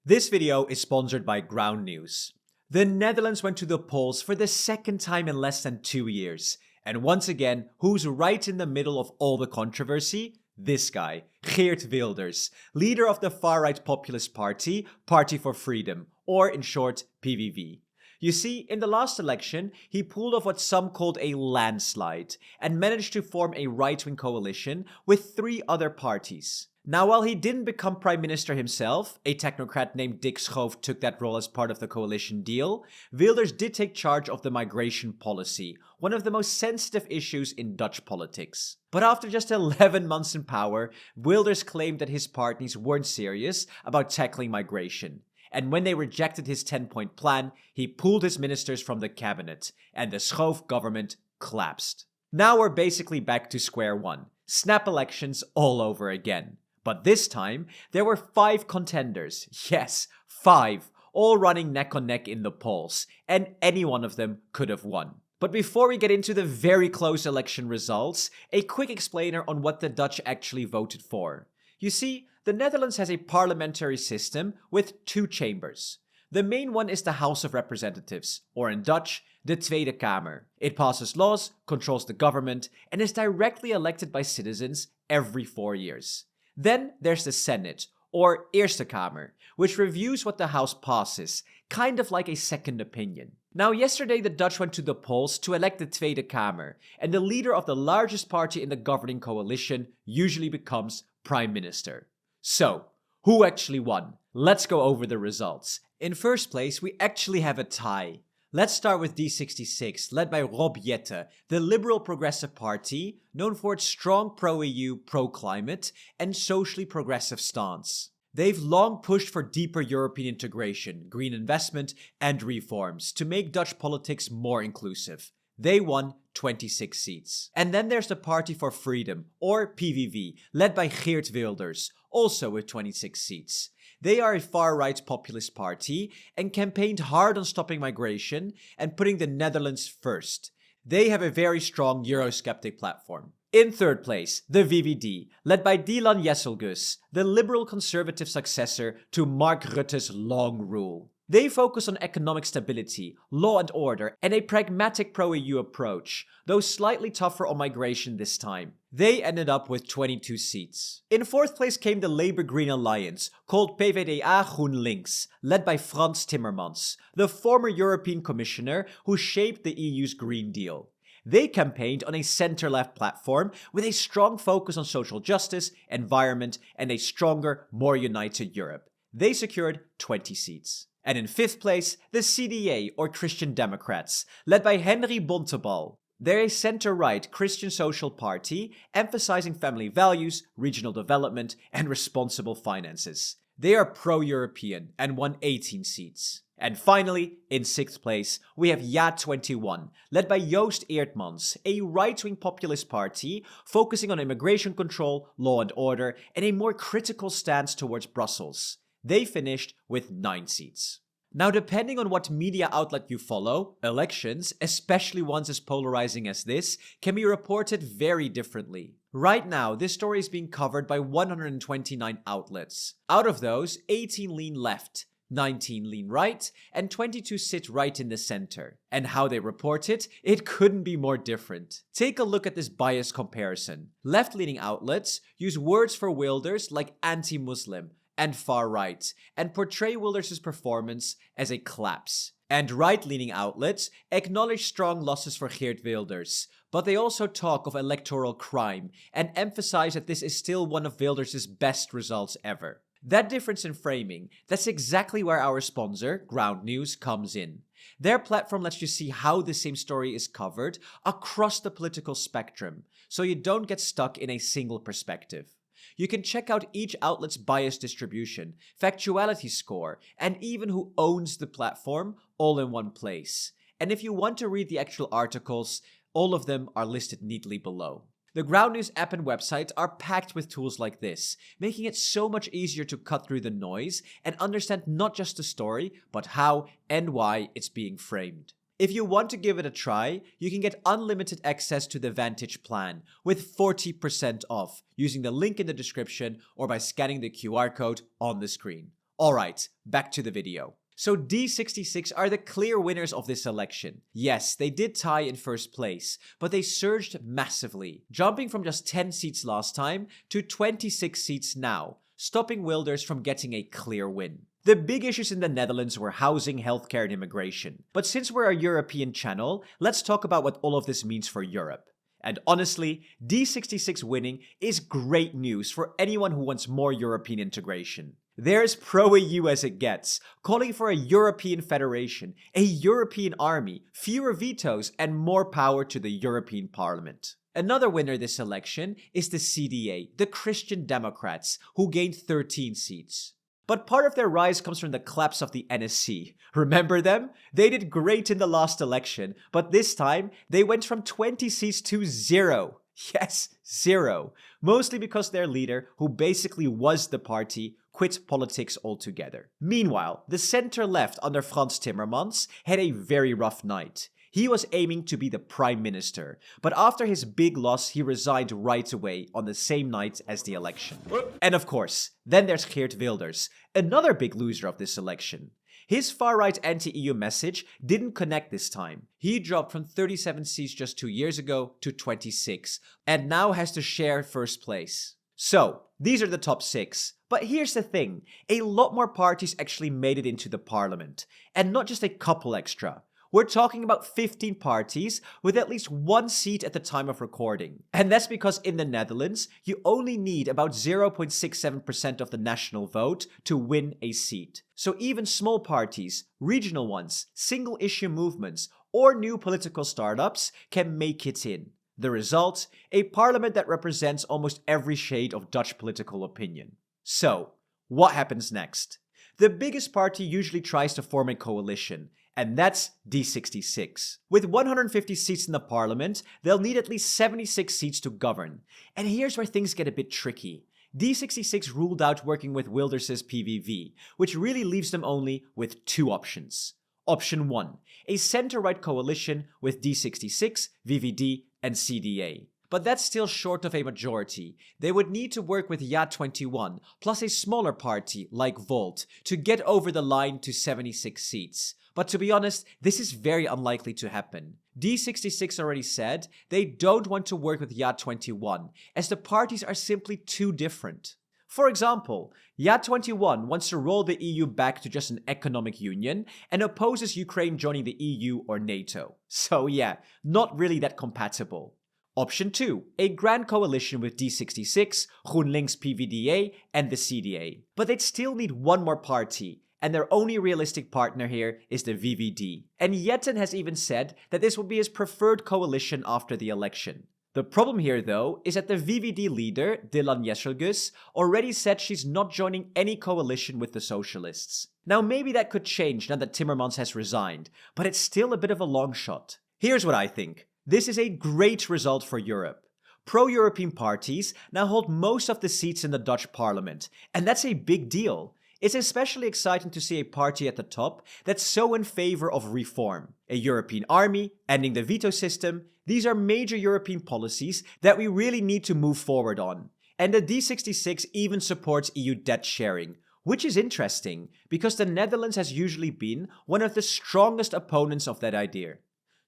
This video is sponsored by Ground News. The Netherlands went to the polls for the second time in less than 2 years. And once again, who's right in the middle of all the controversy? This guy, Geert Wilders, leader of the far-right populist party, Party for Freedom, or in short, PVV. You see, in the last election, he pulled off what some called a landslide and managed to form a right-wing coalition with 3 other parties. Now, while he didn't become prime minister himself, a technocrat named Dick Schoof took that role as part of the coalition deal, Wilders did take charge of the migration policy, one of the most sensitive issues in Dutch politics. But after just 11 months in power, Wilders claimed that his parties weren't serious about tackling migration. And when they rejected his 10-point plan, he pulled his ministers from the cabinet, and the Schoof government collapsed. Now we're basically back to square one. Snap elections all over again. But this time, there were 5 contenders. Yes, 5, all running neck on neck in the polls, and any one of them could have won. But before we get into the very close election results, a quick explainer on what the Dutch actually voted for. You see, the Netherlands has a parliamentary system with 2 chambers. The main one is the House of Representatives, or in Dutch, de Tweede Kamer. It passes laws, controls the government, and is directly elected by citizens every 4 years. Then there's the Senate, or Eerste Kamer, which reviews what the House passes, kind of like a second opinion. Now, yesterday the Dutch went to the polls to elect the Tweede Kamer, and the leader of the largest party in the governing coalition usually becomes prime minister. So, who actually won? Let's go over the results. In first place, we actually have a tie. Let's start with D66, led by Rob Jetten, the Liberal Progressive Party, known for its strong pro-EU, pro-climate, and socially progressive stance. They've long pushed for deeper European integration, green investment, and reforms to make Dutch politics more inclusive. They won 26 seats. And then there's the Party for Freedom, or PVV, led by Geert Wilders, also with 26 seats. They are a far-right populist party and campaigned hard on stopping migration and putting the Netherlands first. They have a very strong Eurosceptic platform. In third place, the VVD, led by Dylan Jesselgus, the liberal conservative successor to Mark Rutte's long rule. They focus on economic stability, law and order, and a pragmatic pro-EU approach, though slightly tougher on migration this time. They ended up with 22 seats. In fourth place came the Labour-Green Alliance, called PvdA GroenLinks, led by Frans Timmermans, the former European Commissioner who shaped the EU's Green Deal. They campaigned on a center-left platform with a strong focus on social justice, environment, and a stronger, more united Europe. They secured 20 seats. And in fifth place, the CDA, or Christian Democrats, led by Henry Bontebal. They're a center-right Christian social party emphasizing family values, regional development, and responsible finances. They are pro-European and won 18 seats. And finally, in sixth place, we have Ja21, led by Joost Eertmans, a right-wing populist party focusing on immigration control, law and order, and a more critical stance towards Brussels. They finished with 9 seats. Now, depending on what media outlet you follow, elections, especially ones as polarizing as this, can be reported very differently. Right now, this story is being covered by 129 outlets. Out of those, 18 lean left, 19 lean right, and 22 sit right in the center. And how they report it, it couldn't be more different. Take a look at this bias comparison. Left-leaning outlets use words for Wilders like anti-Muslim and far-right, and portray Wilders' performance as a collapse. And right-leaning outlets acknowledge strong losses for Geert Wilders, but they also talk of electoral crime and emphasize that this is still one of Wilders' best results ever. That difference in framing, that's exactly where our sponsor, Ground News, comes in. Their platform lets you see how the same story is covered across the political spectrum, so you don't get stuck in a single perspective. You can check out each outlet's bias distribution, factuality score, and even who owns the platform all in one place. And if you want to read the actual articles, all of them are listed neatly below. The Ground News app and website are packed with tools like this, making it so much easier to cut through the noise and understand not just the story, but how and why it's being framed. If you want to give it a try, you can get unlimited access to the Vantage plan with 40% off using the link in the description or by scanning the QR code on the screen. Alright, back to the video. So D66 are the clear winners of this election. Yes, they did tie in first place, but they surged massively, jumping from just 10 seats last time to 26 seats now, stopping Wilders from getting a clear win. The big issues in the Netherlands were housing, healthcare, and immigration. But since we're a European channel, let's talk about what all of this means for Europe. And honestly, D66 winning is great news for anyone who wants more European integration. They're as pro-EU as it gets, calling for a European federation, a European army, fewer vetoes, and more power to the European Parliament. Another winner this election is the CDA, the Christian Democrats, who gained 13 seats. But part of their rise comes from the collapse of the NSC. Remember them? They did great in the last election, but this time they went from 20 seats to 0. Yes, 0. Mostly because their leader, who basically was the party, quit politics altogether. Meanwhile, the center-left under Frans Timmermans had a very rough night. He was aiming to be the prime minister, but after his big loss, he resigned right away on the same night as the election. And of course, then there's Geert Wilders, another big loser of this election. His far-right anti-EU message didn't connect this time. He dropped from 37 seats just 2 years ago to 26, and now has to share first place. So, these are the top 6. But here's the thing, a lot more parties actually made it into the parliament, and not just a couple extra. We're talking about 15 parties with at least 1 seat at the time of recording. And that's because in the Netherlands, you only need about 0.67% of the national vote to win a seat. So even small parties, regional ones, single-issue movements, or new political startups can make it in. The result? A parliament that represents almost every shade of Dutch political opinion. So, what happens next? The biggest party usually tries to form a coalition, and that's D66. With 150 seats in the parliament, they'll need at least 76 seats to govern. And here's where things get a bit tricky. D66 ruled out working with Wilders' PVV, which really leaves them only with 2 options. Option 1, a center-right coalition with D66, VVD, and CDA. But that's still short of a majority. They would need to work with JA21, plus a smaller party like Volt, to get over the line to 76 seats. But to be honest, this is very unlikely to happen. D66 already said they don't want to work with JA21, as the parties are simply too different. For example, JA21 wants to roll the EU back to just an economic union and opposes Ukraine joining the EU or NATO. So yeah, not really that compatible. Option 2, a grand coalition with D66, GroenLinks PvdA, and the CDA. But they'd still need 1 more party, and their only realistic partner here is the VVD. And Jetten has even said that this would be his preferred coalition after the election. The problem here, though, is that the VVD leader, Dylan Jesselgus, already said she's not joining any coalition with the socialists. Now maybe that could change now that Timmermans has resigned, but it's still a bit of a long shot. Here's what I think. This is a great result for Europe. Pro-European parties now hold most of the seats in the Dutch parliament, and that's a big deal. It's especially exciting to see a party at the top that's so in favor of reform. A European army, ending the veto system, these are major European policies that we really need to move forward on. And the D66 even supports EU debt sharing, which is interesting because the Netherlands has usually been one of the strongest opponents of that idea.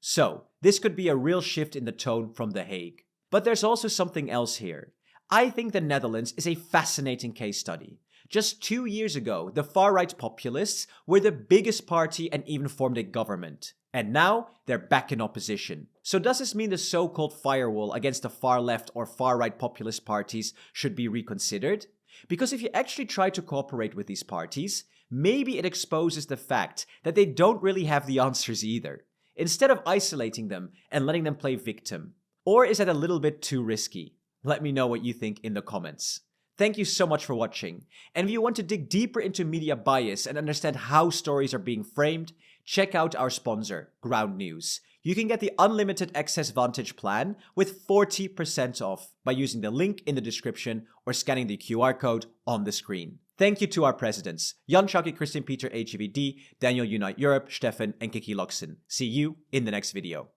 So, this could be a real shift in the tone from The Hague. But there's also something else here. I think the Netherlands is a fascinating case study. Just 2 years ago, the far-right populists were the biggest party and even formed a government. And now, they're back in opposition. So does this mean the so-called firewall against the far-left or far-right populist parties should be reconsidered? Because if you actually try to cooperate with these parties, maybe it exposes the fact that they don't really have the answers either, instead of isolating them and letting them play victim. Or is that a little bit too risky? Let me know what you think in the comments. Thank you so much for watching, and if you want to dig deeper into media bias and understand how stories are being framed, check out our sponsor, Ground News. You can get the Unlimited Access Vantage plan with 40% off by using the link in the description or scanning the QR code on the screen. Thank you to our presidents, Jan Shaki, Christian Peter HVD, Daniel Unite Europe, Stefan, and Kiki Loxen. See you in the next video.